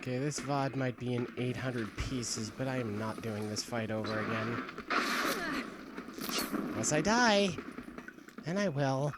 Okay, this VOD might be in 800 pieces, but I am not doing this fight over again. Unless I die. And I will.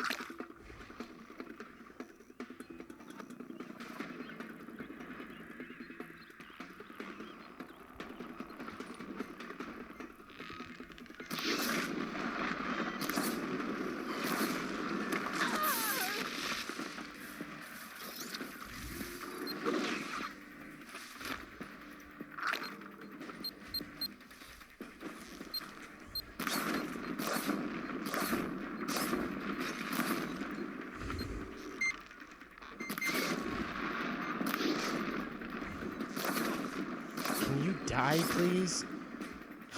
Can you die, please?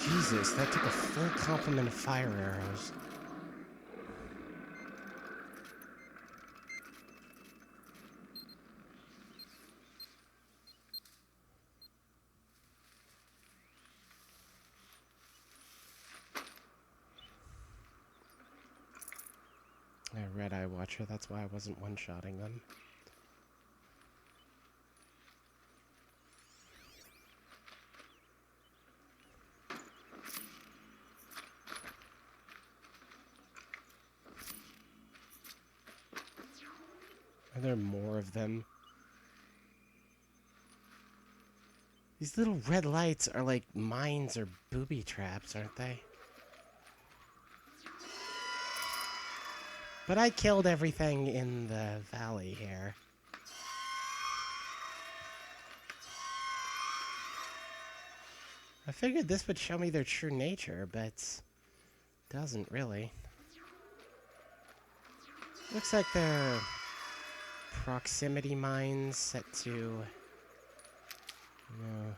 Jesus, that took a full complement of fire arrows. Red Eye Watcher, that's why I wasn't one-shotting them. Are there more of them? These little red lights are like mines or booby traps, aren't they? But I killed everything in the valley here. I figured this would show me their true nature, but doesn't really. Looks like they're proximity mines set to, you know,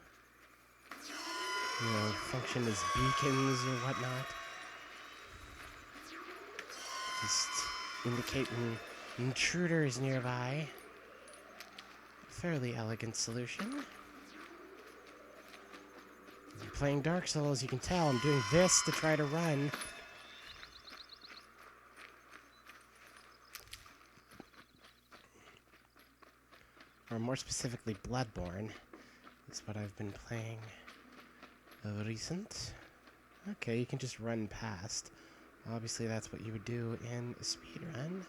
function as beacons or whatnot. Just indicate an intruder is nearby. Fairly elegant solution. I'm playing Dark Souls, you can tell. I'm doing this to try to run. Or more specifically, Bloodborne is what I've been playing recent. Okay, you can just run past. Obviously, that's what you would do in a speedrun.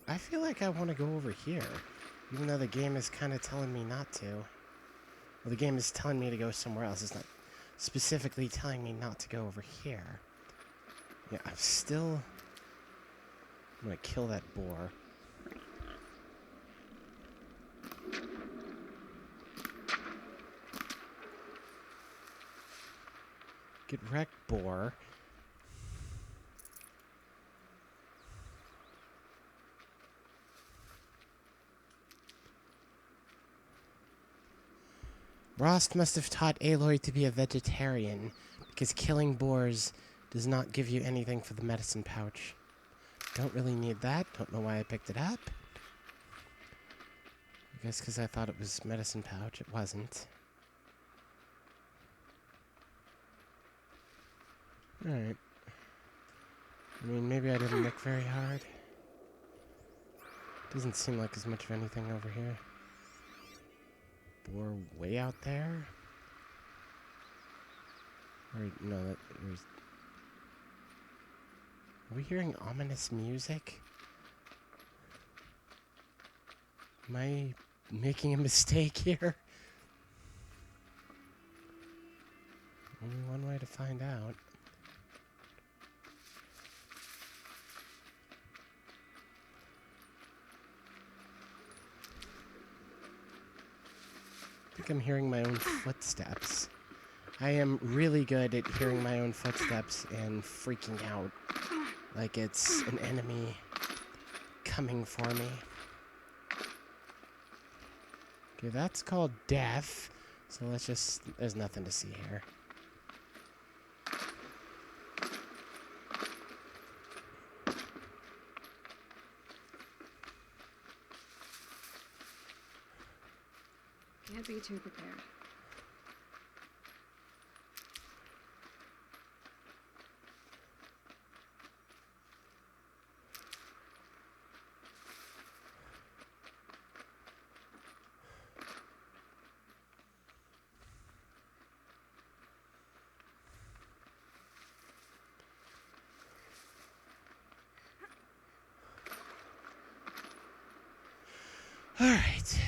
I feel like I want to go over here, even though the game is kind of telling me not to. Well, the game is telling me to go somewhere else. It's not specifically telling me not to go over here. Yeah, I'm gonna kill that boar. Get wrecked, boar. Rost must have taught Aloy to be a vegetarian, because killing boars does not give you anything for the medicine pouch. Don't really need that. Don't know why I picked it up. I guess because I thought it was medicine pouch. It wasn't. Alright. I mean, maybe I didn't look very hard. Doesn't seem like as much of anything over here. Boar way out there? Or, no, that was... Are we hearing ominous music? Am I making a mistake here? Only one way to find out. I think I'm hearing my own footsteps. I am really good at hearing my own footsteps and freaking out. Like it's an enemy coming for me. Okay, that's called death. So let's just... There's nothing to see here. Can't be too prepared. Alright.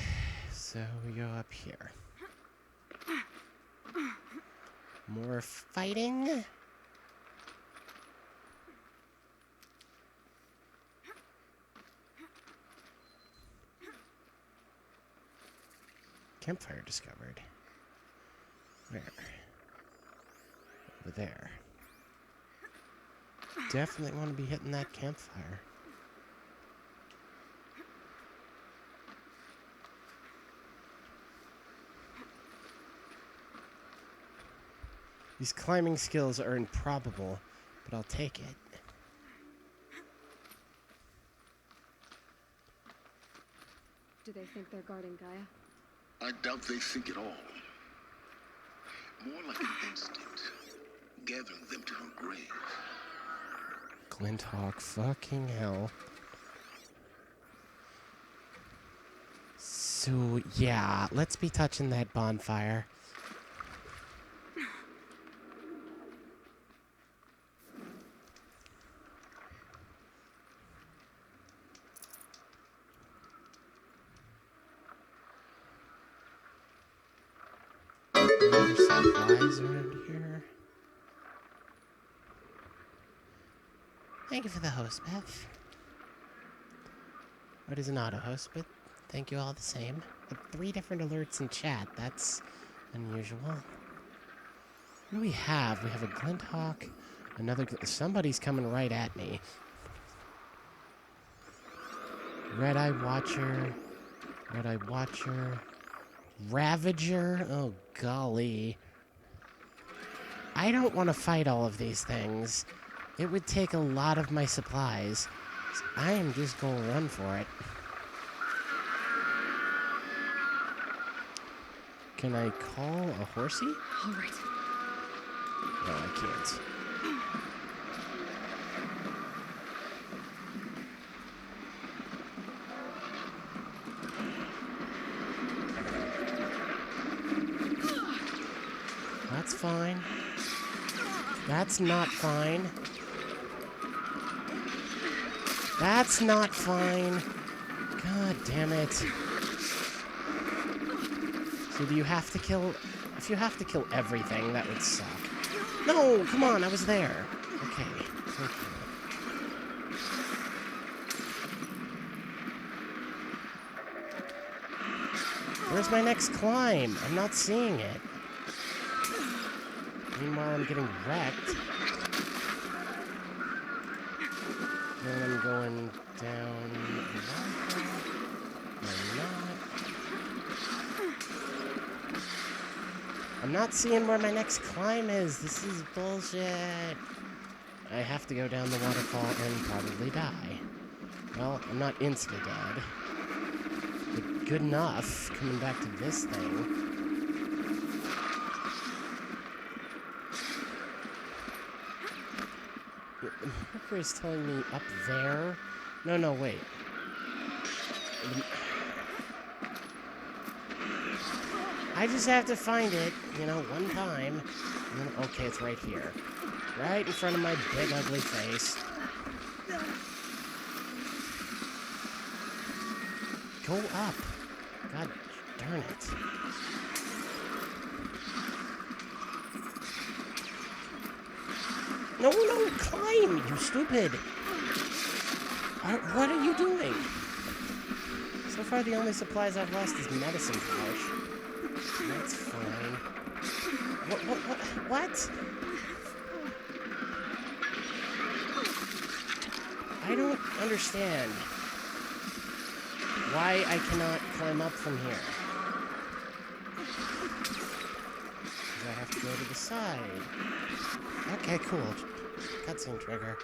So we go up here. More fighting. Campfire discovered. Where? Over there. Definitely want to be hitting that campfire. These climbing skills are improbable, but I'll take it. Do they think they're guarding Gaia? I doubt they think at all. More like an instinct, gathering them to her grave. Glinthawk, fucking hell. So, yeah, let's be touching that bonfire. Any supplies around here? Thank you for the host, Beth. What is an auto-host, but thank you all the same. But 3 different alerts in chat, that's unusual. What do we have? We have a Glinthawk, somebody's coming right at me. Red-Eye Watcher, Ravager, oh golly. I don't want to fight all of these things. It would take a lot of my supplies. So I am just going to run for it. Can I call a horsey? All right. No, I can't. That's fine. That's not fine. That's not fine. God damn it. So do you have to kill... If you have to kill everything, that would suck. No, come on, I was there. Okay. Where's my next climb? I'm not seeing it. Meanwhile, I'm getting wrecked. Then I'm going down. I'm not. I'm not seeing where my next climb is. This is bullshit. I have to go down the waterfall and probably die. Well, I'm not insta-dead. But good enough coming back to this thing. The marker is telling me up there. No, wait. I just have to find it, one time. And then, okay, it's right here. Right in front of my big, ugly face. Go up. God darn it. No, climb, you stupid! What are you doing? So far, the only supplies I've lost is medicine pouch. That's fine. What? I don't understand why I cannot climb up from here. Because I have to go to the side. Okay, cool. Cutscene trigger.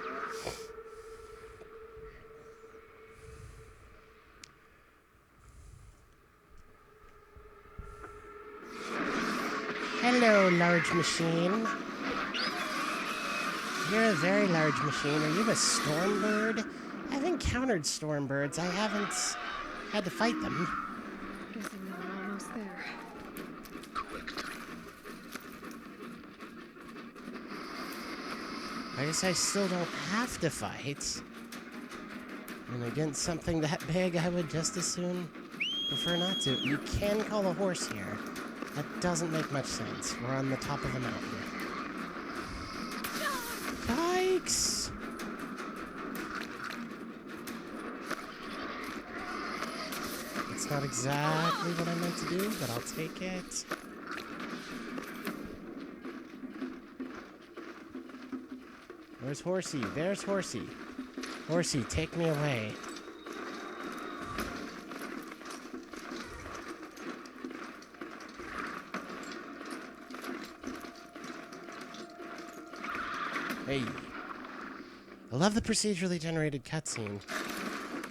Hello, large machine. You're a very large machine. Are you a storm bird? I've encountered storm birds. I haven't had to fight them. Guessing that I'm almost there. Correct. I guess I still don't have to fight. And against something that big, I would just as soon Prefer not to. You can call a horse here. That doesn't make much sense. We're on the top of a mountain. Yikes! It's not exactly what I meant to do, but I'll take it. Where's Horsey? There's Horsey. Horsey, take me away. Hey. I love the procedurally generated cutscene.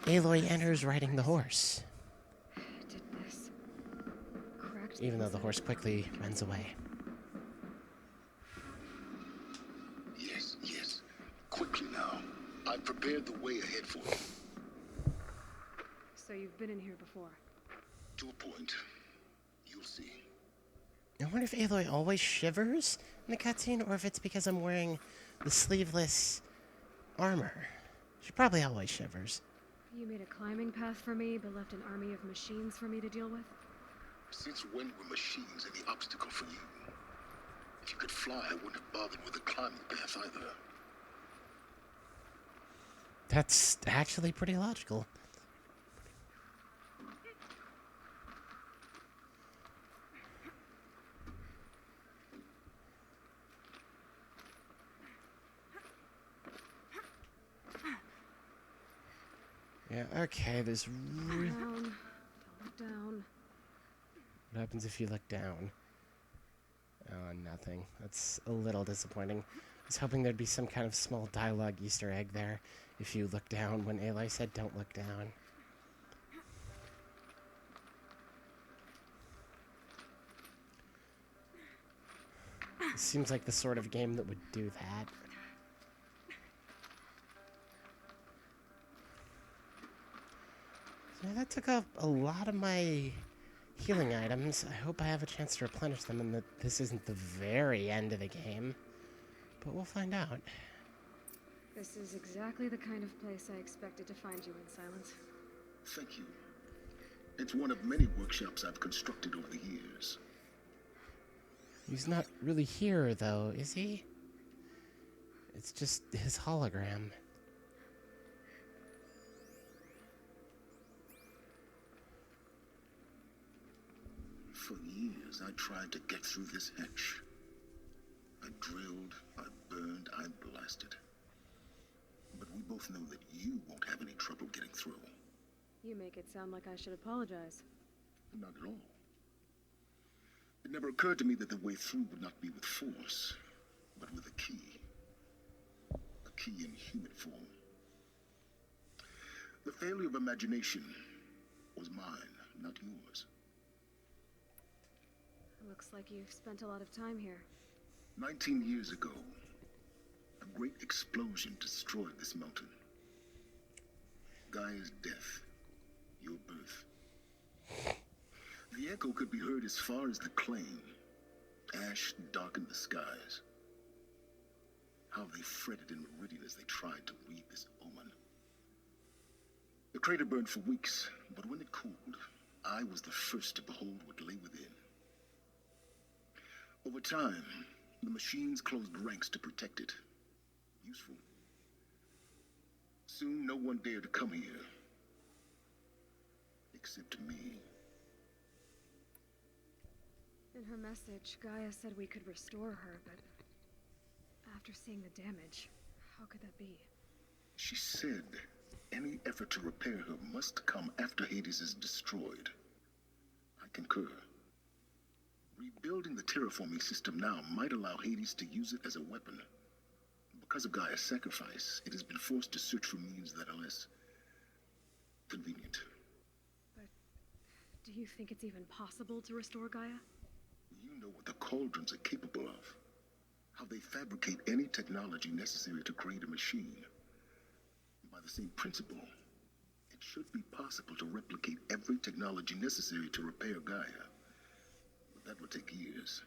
Aloy enters riding the horse, Did this. Cracked even though the inside. horse quickly runs away. Yes, yes. Quickly now. I've prepared the way ahead for you. So you've been in here before. To a point. You'll see. I wonder if Aloy always shivers in the cutscene, or if it's because I'm wearing the sleeveless armor. She probably always shivers. You made a climbing path for me, but left an army of machines for me to deal with? Since when were machines any obstacle for you? If you could fly, I wouldn't have bothered with a climbing path either. That's actually pretty logical. Yeah, okay, there's Down. Don't look down. What happens if you look down? Oh, nothing. That's a little disappointing. I was hoping there'd be some kind of small dialogue Easter egg there if you look down when Aloy said don't look down. It seems like the sort of game that would do that. So that took up a lot of my healing items. I hope I have a chance to replenish them and that this isn't the very end of the game. But we'll find out. This is exactly the kind of place I expected to find you in, Silence. Thank you. It's one of many workshops I've constructed over the years. He's not really here, though, is he? It's just his hologram. For years, I tried to get through this hatch. I drilled, I burned, I blasted. But we both know that you won't have any trouble getting through. You make it sound like I should apologize. Not at all. It never occurred to me that the way through would not be with force, but with a key. A key in human form. The failure of imagination was mine, not yours. Looks like you've spent a lot of time here. 19 years ago, a great explosion destroyed this mountain. Gaia's death, your birth. The echo could be heard as far as the claim. Ash darkened the skies. How they fretted in meridian as they tried to read this omen. The crater burned for weeks, but when it cooled, I was the first to behold what lay within. Over time, the machines closed ranks to protect it. Useful. Soon, no one dared to come here. Except me. In her message, Gaia said we could restore her, but after seeing the damage, how could that be? She said any effort to repair her must come after Hades is destroyed. I concur. Rebuilding the terraforming system now might allow Hades to use it as a weapon. Because of Gaia's sacrifice, it has been forced to search for means that are less convenient. But do you think it's even possible to restore Gaia? You know what the Cauldrons are capable of. How they fabricate any technology necessary to create a machine. By the same principle, it should be possible to replicate every technology necessary to repair Gaia. But that would take years.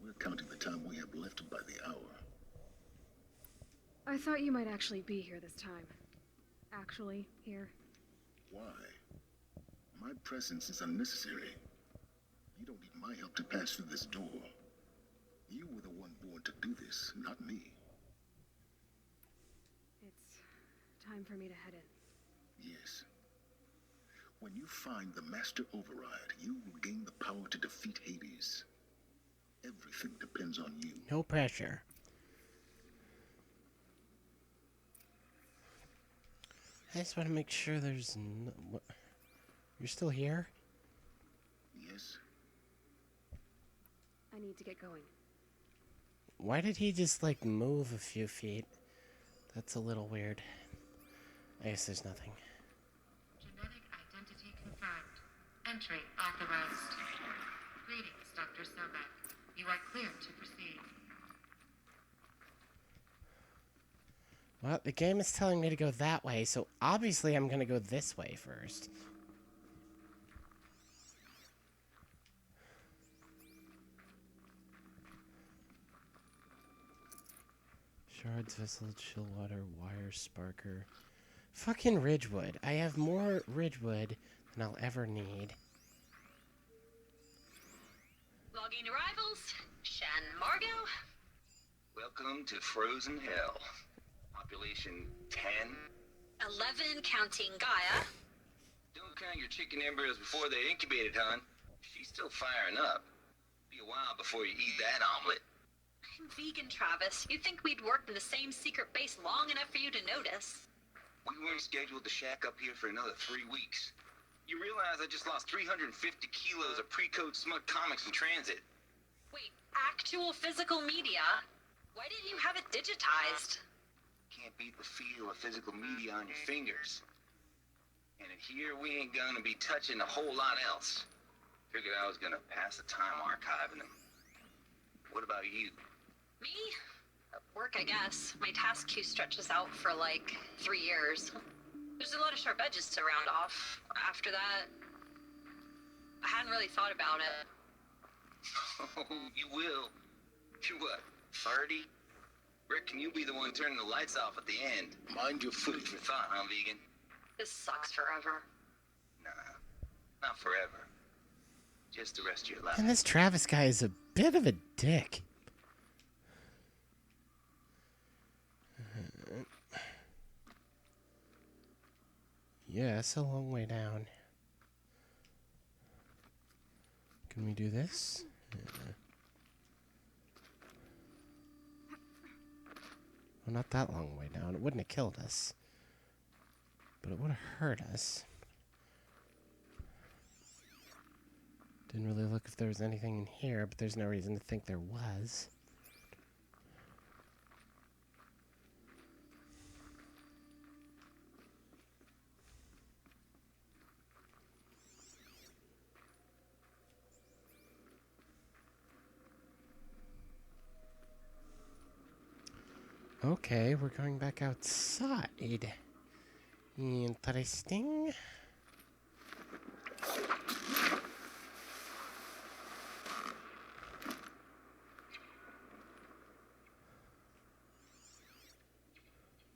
We're counting the time we have left by the hour. I thought you might actually be here this time. Actually, here. Why? My presence is unnecessary. You don't need my help to pass through this door. You were the one born to do this, not me. It's time for me to head in. Yes. When you find the Master Override, you will gain the power to defeat Hades. Everything depends on you. No pressure. I just want to make sure there's no... What? You're still here? Yes? I need to get going. Why did he just, like, move a few feet? That's a little weird. I guess there's nothing. Genetic identity confirmed. Entry authorized. Greetings, Dr. Sobek. You are cleared to proceed. Well, the game is telling me to go that way, so obviously I'm gonna go this way first. Shards, vessel, chill water, wire, sparker. Fucking Ridgewood. I have more Ridgewood than I'll ever need. Logging arrivals. Shan Margot. Welcome to Frozen Hell. Population 10. 11 counting Gaia. Don't count your chicken embryos before they're incubated, hon. She's still firing up. Be a while before you eat that omelet. I'm vegan, Travis. You'd think we'd worked in the same secret base long enough for you to notice. We weren't scheduled to shack up here for another 3 weeks. You realize I just lost 350 kilos of pre-code smut comics in transit. Wait, actual physical media? Why didn't you have it digitized? Can't beat the feel of physical media on your fingers. And in here, we ain't gonna be touching a whole lot else. Figured I was gonna pass the time archiving them. What about you? Me? Work, I guess. My task queue stretches out for like 3 years. There's a lot of sharp edges to round off. After that, I hadn't really thought about it. Oh, you will. You're what, 30? Reckon you'll be the one turning the lights off at the end. Mind your Food foot. for thought, huh, vegan? This sucks forever. Nah, not forever. Just the rest of your life. And this Travis guy is a bit of a dick. Yeah, it's a long way down. Can we do this? Yeah. Well, not that long way down. It wouldn't have killed us. But it would have hurt us. Didn't really look if there was anything in here, but there's no reason to think there was. Okay, we're going back outside. Interesting.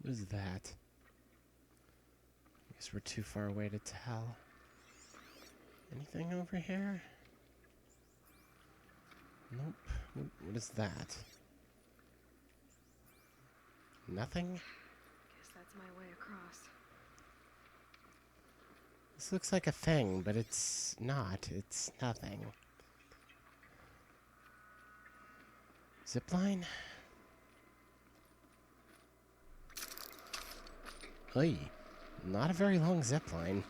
What is that? I guess we're too far away to tell. Anything over here? Nope. What is that? Nothing? Guess that's my way across. This looks like a thing, but it's not. It's nothing. Zipline? Hey, not a very long zipline.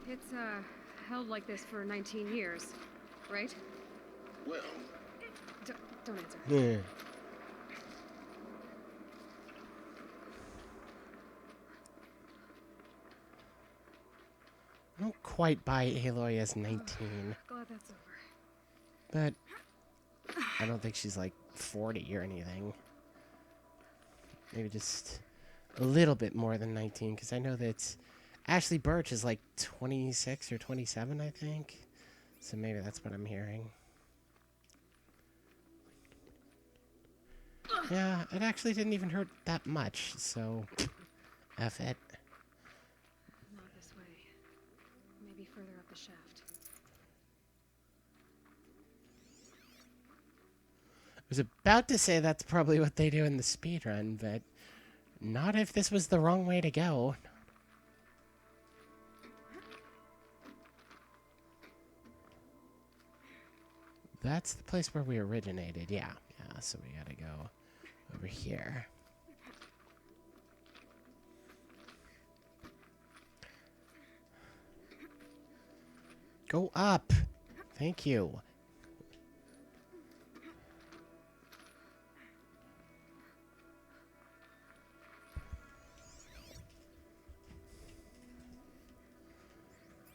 It's, held like this for 19 years, right? Well, Don't answer. Yeah. I don't quite buy Aloy as 19, Glad that's over. but I don't think she's like 40 or anything. Maybe just a little bit more than 19, because I know that Ashley Birch is like 26 or 27, I think. So maybe that's what I'm hearing. Yeah, it actually didn't even hurt that much, so F it. Not this way. was about to say that's probably what they do in the speedrun, but not if this was the wrong way to go. That's the place where we originated, yeah. Yeah, so we gotta go over here. Go up! Thank you.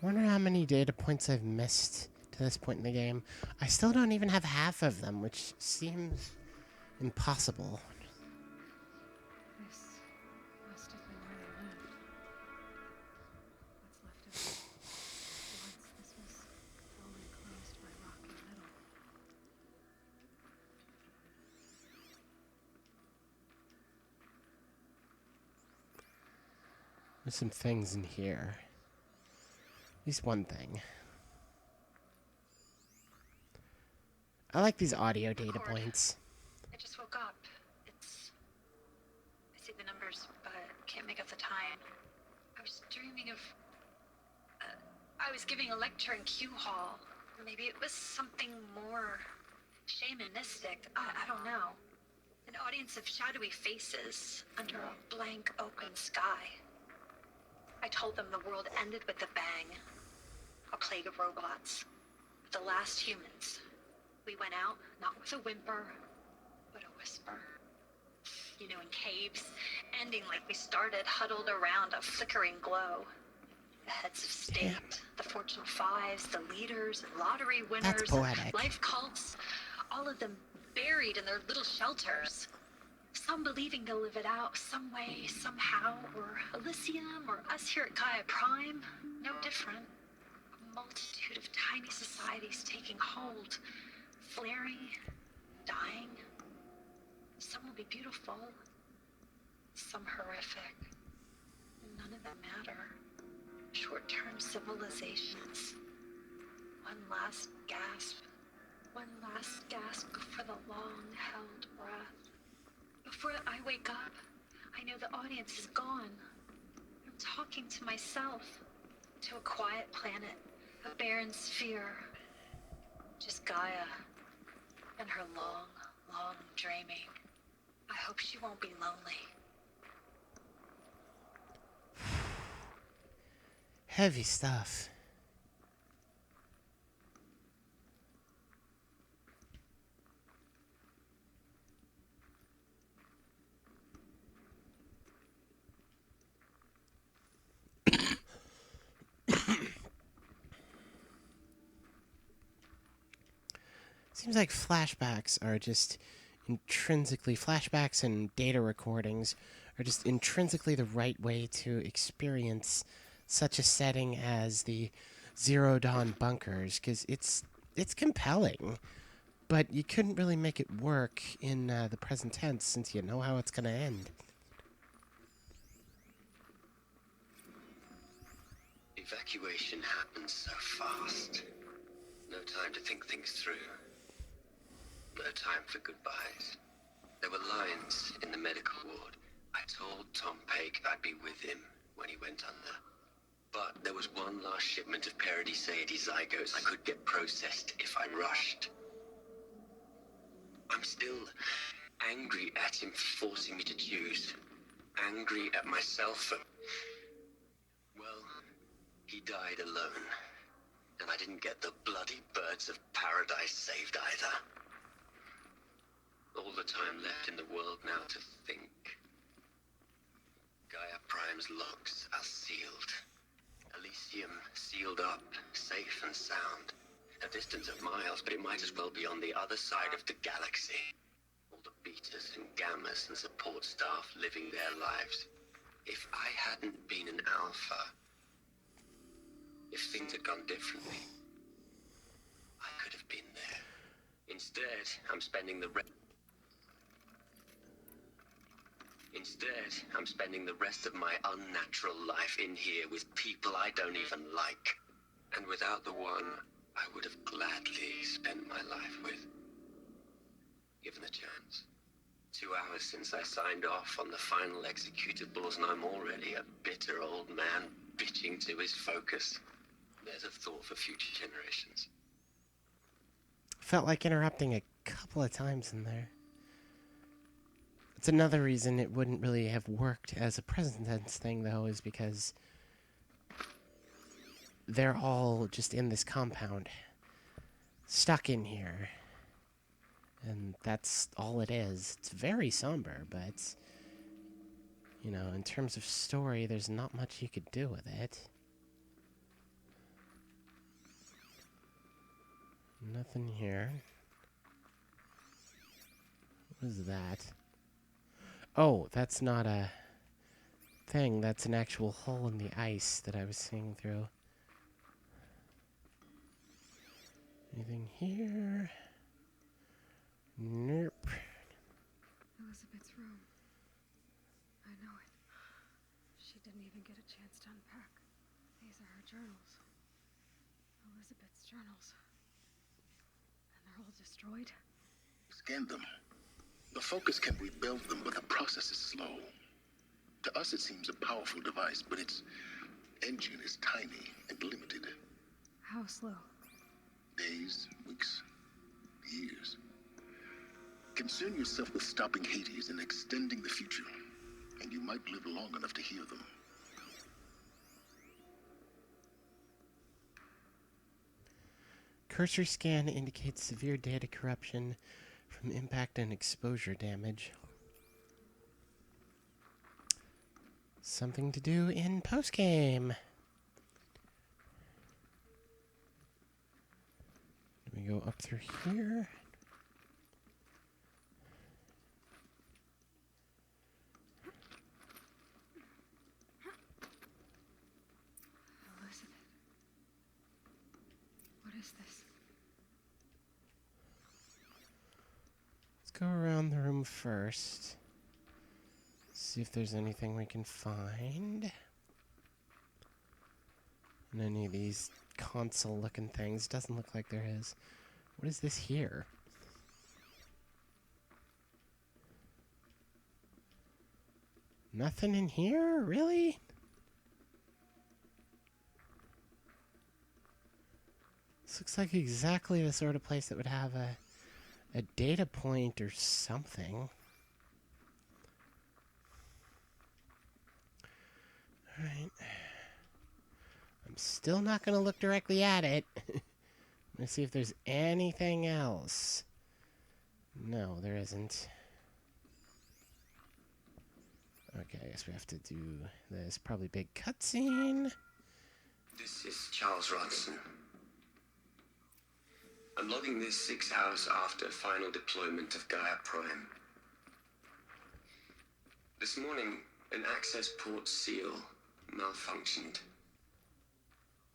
Wonder how many data points I've missed to this point in the game. I still don't even have half of them, which seems impossible. This must have been where they lived. What's left of it? Once this was all enclosed by rock and metal. There's some things in here. At least one thing. I like these audio data Record. points. I just woke up. I see the numbers, but can't make out the time. I was dreaming of. I was giving a lecture in Q Hall. Maybe it was something more shamanistic. I don't know. An audience of shadowy faces under a blank open sky. I told them the world ended with a bang. A plague of robots. The last humans. We went out, not with a whimper, but a whisper. You know, in caves, ending like we started, huddled around a flickering glow. The heads of state, the Fortune 5s, the leaders, and lottery winners, poetic. life cults, all of them buried in their little shelters. Some believing they'll live it out some way, somehow, or Elysium, or us here at Gaia Prime, no different. A multitude of tiny societies taking hold, flaring, dying. Some will be beautiful, some horrific. None of them matter. Short-term civilizations. One last gasp. One last gasp for the long-held breath. Before I wake up, I know the audience is gone. I'm talking to myself, to a quiet planet, a barren sphere. Just Gaia and her long, long dreaming. I hope she won't be lonely. Heavy stuff. Seems like flashbacks are just intrinsically, flashbacks and data recordings are just intrinsically the right way to experience such a setting as the Zero Dawn bunkers, because it's compelling, but you couldn't really make it work in the present tense since you know how it's going to end. Evacuation happened so fast. No time to think things through. No time for goodbyes. There were lines in the medical ward. I told Tom Pake I'd be with him when he went under. But there was one last shipment of Paradiseidae zygotes I could get processed if I rushed. I'm still angry at him for forcing me to choose. Angry at myself for... Well, he died alone. And I didn't get the bloody birds of paradise saved either. All the time left in the world now to think. Gaia Prime's logs are sealed. Elysium sealed up, safe and sound. A distance of miles, but it might as well be on the other side of the galaxy. All the betas and gammas and support staff living their lives. If I hadn't been an alpha, if things had gone differently, I could have been there. Instead, I'm spending the rest of my unnatural life in here with people I don't even like. And without the one I would have gladly spent my life with. Given the Jones. 2 hours since I signed off on the final executables, and I'm already a bitter old man bitching to his focus. There's a thought for future generations. Felt like interrupting a couple of times in there. It's another reason it wouldn't really have worked as a present tense thing, though, is because they're all just in this compound, stuck in here. And that's all it is. It's very somber, but, you know, in terms of story, there's not much you could do with it. Nothing here. What is that? Oh, that's not a thing. That's an actual hole in the ice that I was seeing through. Anything here? Nope. Elizabeth's room. I know it. She didn't even get a chance to unpack. These are her journals. Elizabeth's journals. And they're all destroyed? Scan them. The Focus can rebuild them, but the process is slow. To us, it seems a powerful device, but its engine is tiny and limited. How slow? Days, weeks, years. Concern yourself with stopping Hades and extending the future, and you might live long enough to hear them. Cursor scan indicates severe data corruption from impact and exposure damage. Something to do in post-game. We go up through here. Elizabeth. What is this? Let's go around the room first. See if there's anything we can find. And any of these console-looking things. Doesn't look like there is. What is this here? Nothing in here? Really? This looks like exactly the sort of place that would have a data point or something. Alright. I'm still not going to look directly at it. I'm going to see if there's anything else. No, there isn't. Okay, I guess we have to do this. Probably big cutscene. This is Charles Rodson. I'm logging this 6 hours after final deployment of Gaia Prime. This morning, an access port seal malfunctioned.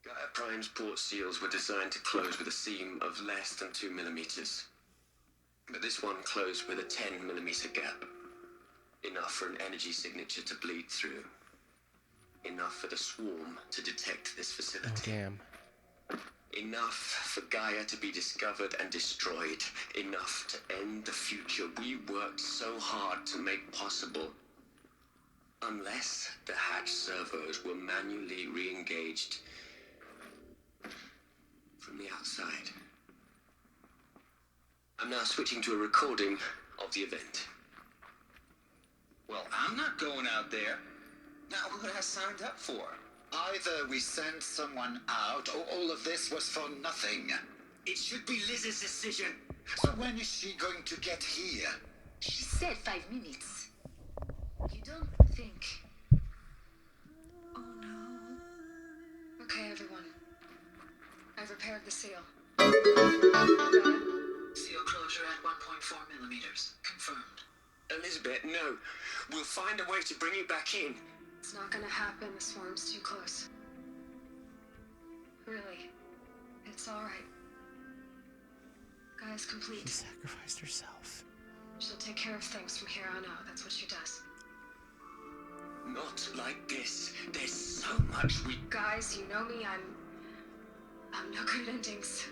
Gaia Prime's port seals were designed to close with a seam of less than 2 millimeters. But this one closed with a 10 millimeter gap. Enough for an energy signature to bleed through. Enough for the swarm to detect this facility. Oh, damn. Enough for Gaia to be discovered and destroyed. Enough to end the future we worked so hard to make possible. Unless the hatch servos were manually re-engaged from the outside. I'm now switching to a recording of the event. Well, I'm not going out there. Now, what I signed up for? Either we sent someone out, or all of this was for nothing. It should be Liz's decision. So when is she going to get here? She said 5 minutes. You don't think... Oh no. Okay, everyone. I've repaired the seal. Seal closure at 1.4 millimeters. Confirmed. Elizabeth, no. We'll find a way to bring you back in. It's not gonna happen. The swarm's too close. Really. It's alright. Gaia's She complete. sacrificed herself. She'll take care of things from here on out. That's what she does. Not like this. There's so much we... Guys, you know me. I'm no good at endings.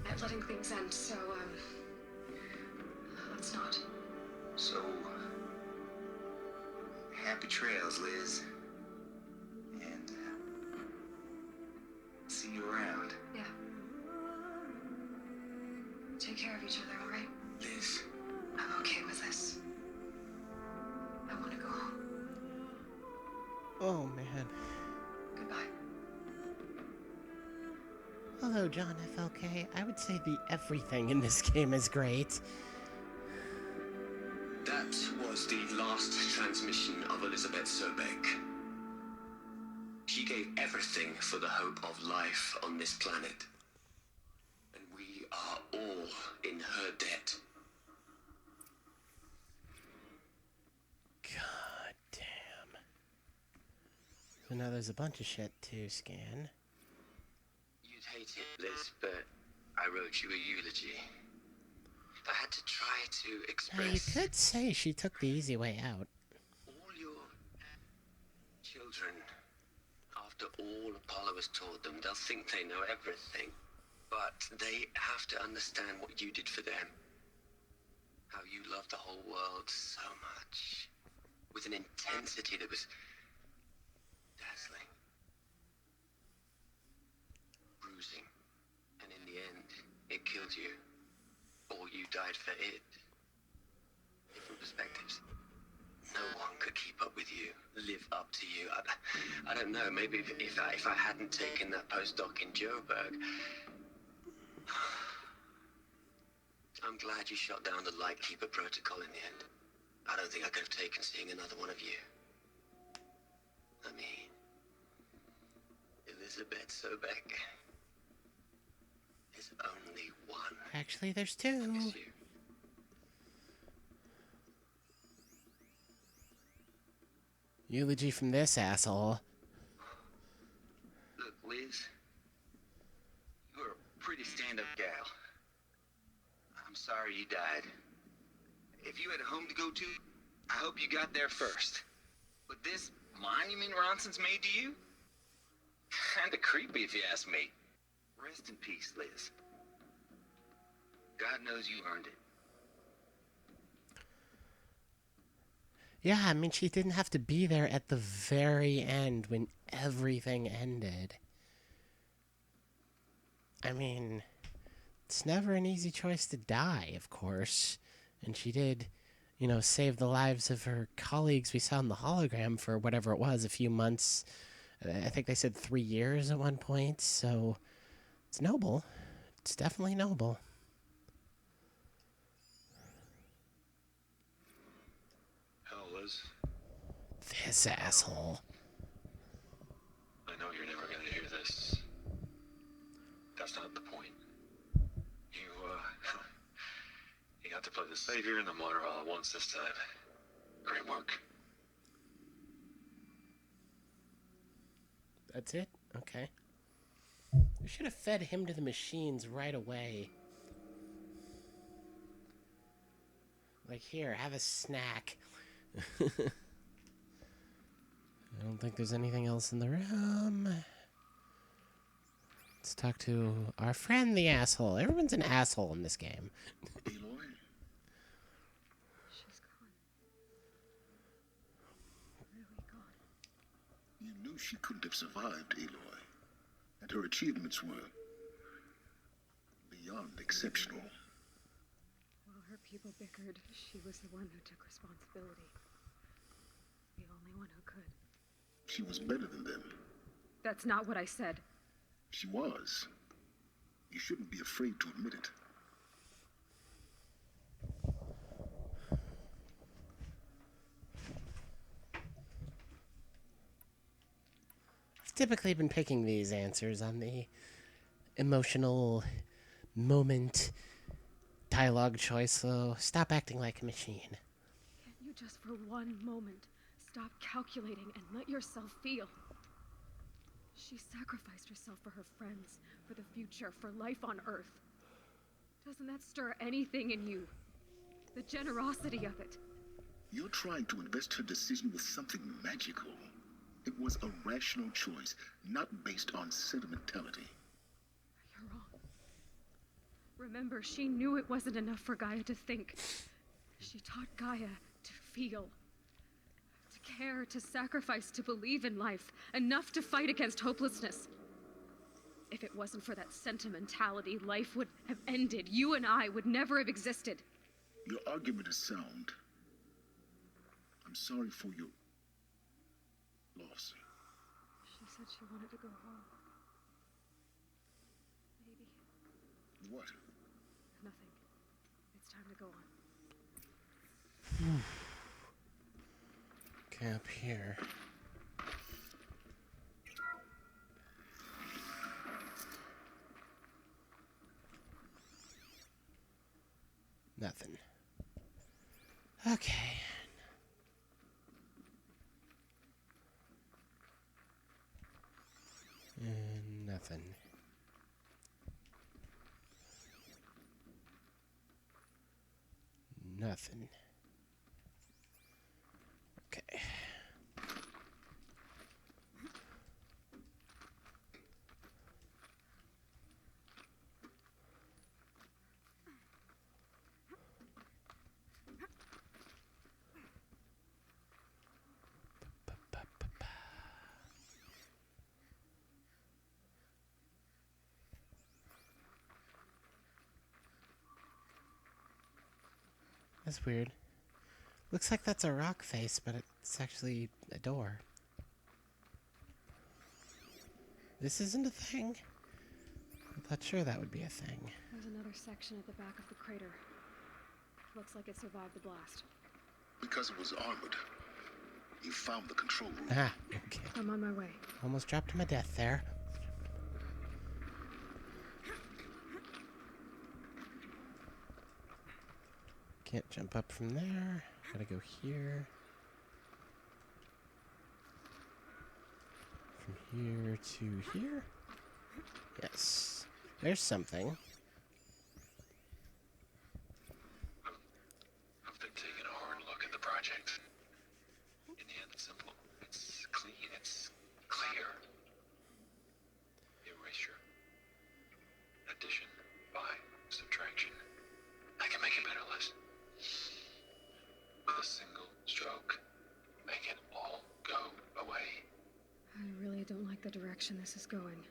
At letting things end, so, it's not. So, happy trails, Liz. And see you around. Yeah. Take care of each other, alright? Liz. I'm okay with this. I want to go home. Oh, man. Goodbye. Hello, John FLK. I would say the everything in this game is great. That was the last transmission of Elizabeth Sobek. She gave everything for the hope of life on this planet. And we are all in her debt. God damn. So now there's a bunch of shit to scan. You'd hate it, Liz, but I wrote you a eulogy. I had to try to Now, express you could say she took the easy way out. all your children. After all Apollo has taught them, they'll think they know everything. But they have to understand what you did for them. How you loved the whole world so much. With an intensity that was dazzling. Bruising. And in the end, it killed you. Or you died for it. Different perspectives. No one could keep up with you, live up to you. I don't know, maybe if I hadn't taken that postdoc in Joburg. I'm glad you shot down the Lightkeeper protocol in the end. I don't think I could have taken seeing another one of you. I mean, Elizabeth Sobek is only one. Actually, there's I two. miss you. Eulogy from this asshole. Look, Liz. You're a pretty stand-up gal. I'm sorry you died. If you had a home to go to, I hope you got there first. But this monument Ronson's made to you? Kinda creepy if you ask me. Rest in peace, Liz. God knows you earned it. Yeah, I mean, she didn't have to be there at the very end when everything ended. I mean, it's never an easy choice to die, of course. And she did, you know, save the lives of her colleagues we saw in the hologram for whatever it was, a few months. I think they said 3 years at one point, so it's noble. It's definitely noble. Hell, Liz, This asshole. I know you're never gonna hear this. That's not the point. You got to play the savior and the martyr all at once this time. Great work. That's it? Okay. We should have fed him to the machines right away. Like, here, have a snack. I don't think there's anything else in the room. Let's talk to our friend, the asshole. Everyone's an asshole in this game. Aloy? She's gone. Really gone. You knew she couldn't have survived, Aloy. And her achievements were beyond exceptional. While her people bickered, she was the one who took responsibility. The only one who could. She was better than them. That's not what I said. She was. You shouldn't be afraid to admit it. I've typically been picking these answers on the emotional moment dialogue choice, so stop acting like a machine. Can't you just for one moment stop calculating and let yourself feel? She sacrificed herself for her friends, for the future, for life on Earth. Doesn't that stir anything in you? The generosity of it. You're trying to invest her decision with something magical. It was a rational choice, not based on sentimentality. You're wrong. Remember, she knew it wasn't enough for Gaia to think. She taught Gaia to feel, to care, to sacrifice, to believe in life, enough to fight against hopelessness. If it wasn't for that sentimentality, life would have ended. You and I would never have existed. Your argument is sound. I'm sorry for your loss. She said she wanted to go home. Maybe. What? Nothing. It's time to go on. Okay, up here. Nothing. Okay. And nothing. Nothing. Okay. That's weird. Looks like that's a rock face, but it's actually a door. This isn't a thing? I thought sure that would be a thing. There's another section at the back of the crater. Looks like it survived the blast. Because it was armored. You found the control room. Ah, okay. I'm on my way. Almost dropped to my death there. Can't jump up from there. Gotta go here. From here to here? Yes. There's something. I've been taking a hard look at the project. In the end, it's simple. It's clean. It's clear. Erasure. Addition. By. Subtraction. I can make a better list. With a single stroke. Make it all go away. I really don't like the direction this is going.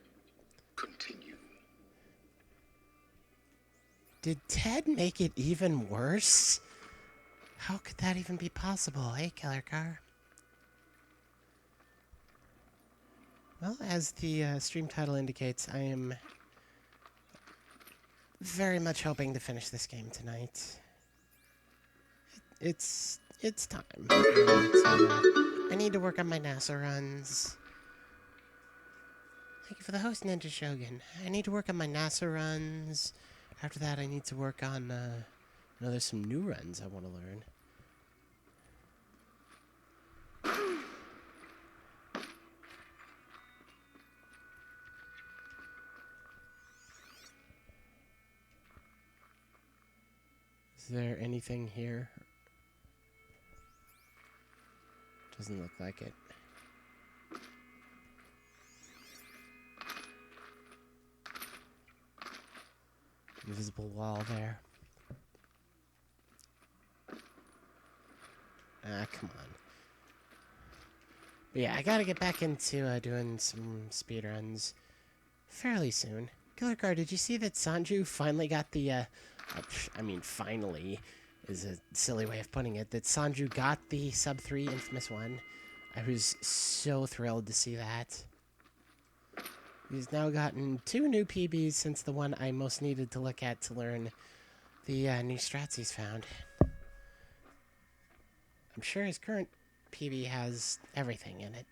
Continue. Did Ted make it even worse? How could that even be possible, eh, Killer Car? Well, as the stream title indicates, I am very much hoping to finish this game tonight. It's time. I need to work on my NASA runs. Thank you for the host, Ninja Shogun. I need to work on my NASA runs. After that, I need to work on, there's some new runs I want to learn. Is there anything here? Doesn't look like it. Invisible wall there. Ah, come on. But yeah, I gotta get back into doing some speedruns fairly soon. Killer Car, did you see that Sanju finally got the, finally is a silly way of putting it, that Sanju got the sub 3 infamous one. I was so thrilled to see that. He's now gotten 2 new PBs since the one I most needed to look at to learn the new strats he's found. I'm sure his current PB has everything in it.